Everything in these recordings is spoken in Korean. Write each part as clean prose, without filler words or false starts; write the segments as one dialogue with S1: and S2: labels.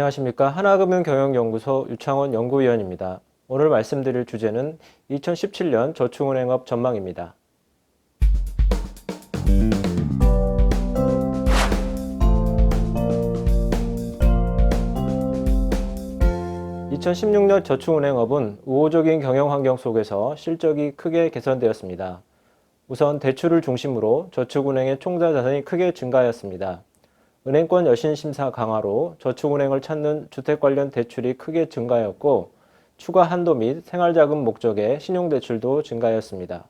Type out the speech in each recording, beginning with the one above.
S1: 안녕하십니까. 하나금융경영연구소 유창원 연구위원입니다. 오늘 말씀드릴 주제는 2017년 저축은행업 전망입니다. (2016년) 저축은행업은 우호적인 경영 환경 속에서 실적이 크게 개선되었습니다. 우선 대출을 중심으로 저축은행의 총자 자산이 크게 증가하였습니다. 은행권 여신 심사 강화로 저축은행을 찾는 주택 관련 대출이 크게 증가하였고, 추가 한도 및 생활자금 목적의 신용대출도 증가하였습니다.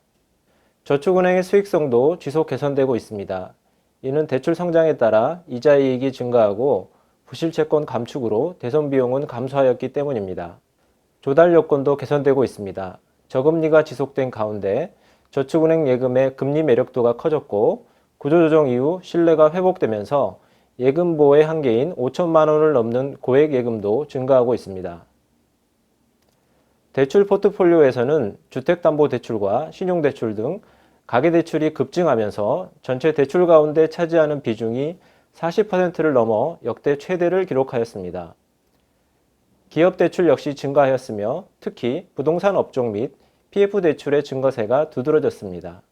S1: 저축은행의 수익성도 지속 개선되고 있습니다. 이는 대출 성장에 따라 이자 이익이 증가하고 부실채권 감축으로 대손 비용은 감소하였기 때문입니다. 조달 여건도 개선되고 있습니다. 저금리가 지속된 가운데 저축은행 예금의 금리 매력도가 커졌고, 구조조정 이후 신뢰가 회복되면서 예금 보호의 한계인 5천만 원을 넘는 고액 예금도 증가하고 있습니다. 대출 포트폴리오에서는 주택담보대출과 신용대출 등 가계대출이 급증하면서 전체 대출 가운데 차지하는 비중이 40%를 넘어 역대 최대를 기록하였습니다. 기업대출 역시 증가하였으며 특히 부동산 업종 및 PF대출의 증가세가 두드러졌습니다.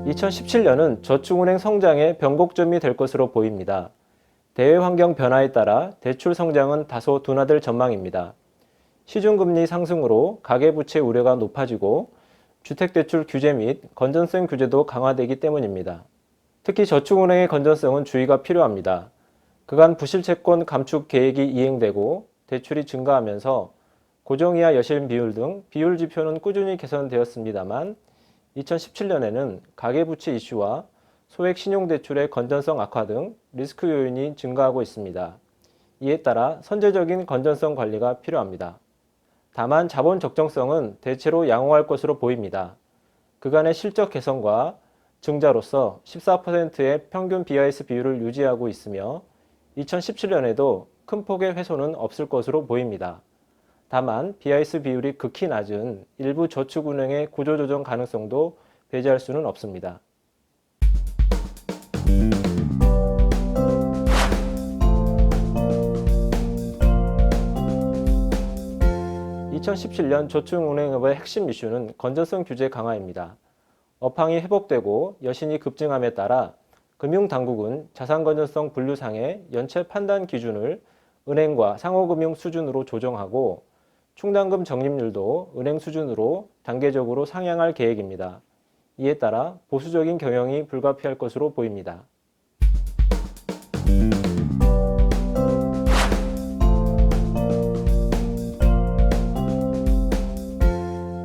S1: (2017년은) 저축은행 성장의 변곡점이 될 것으로 보입니다. 대외 환경 변화에 따라 대출 성장은 다소 둔화될 전망입니다. 시중금리 상승으로 가계부채 우려가 높아지고 주택대출 규제 및 건전성 규제도 강화되기 때문입니다. 특히 저축은행의 건전성은 주의가 필요합니다. 그간 부실채권 감축 계획이 이행되고 대출이 증가하면서 고정이하 여실 비율 등 비율 지표는 꾸준히 개선되었습니다만 2017년에는 가계부채 이슈와 소액 신용대출의 건전성 악화 등 리스크 요인이 증가하고 있습니다. 이에 따라 선제적인 건전성 관리가 필요합니다. 다만 자본 적정성은 대체로 양호할 것으로 보입니다. 그간의 실적 개선과 증자로서 14%의 평균 BIS 비율을 유지하고 있으며 2017년에도 큰 폭의 훼손은 없을 것으로 보입니다. 다만 BIS 비율이 극히 낮은 일부 저축은행의 구조조정 가능성도 배제할 수는 없습니다. (2017년) 저축은행업의 핵심 이슈는 건전성 규제 강화입니다. 업황이 회복되고 여신이 급증함에 따라 금융당국은 자산건전성 분류상의 연체 판단 기준을 은행과 상호금융 수준으로 조정하고 충당금 적립률도 은행 수준으로 단계적으로 상향할 계획입니다. 이에 따라 보수적인 경영이 불가피할 것으로 보입니다.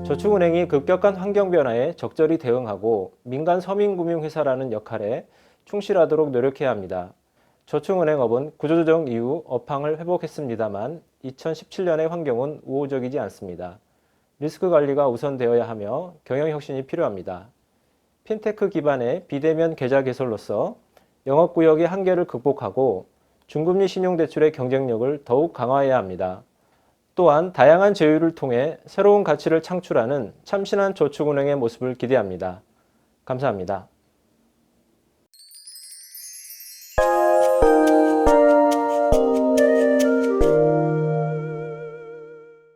S1: 저축은행이 급격한 환경 변화에 적절히 대응하고 민간 서민금융회사라는 역할에 충실하도록 노력해야 합니다. 저축은행업은 구조조정 이후 업황을 회복했습니다만 2017년의 환경은 우호적이지 않습니다. 리스크 관리가 우선되어야 하며 경영혁신이 필요합니다. 핀테크 기반의 비대면 계좌 개설로서 영업구역의 한계를 극복하고 중금리 신용대출의 경쟁력을 더욱 강화해야 합니다. 또한 다양한 제휴를 통해 새로운 가치를 창출하는 참신한 저축은행의 모습을 기대합니다. 감사합니다.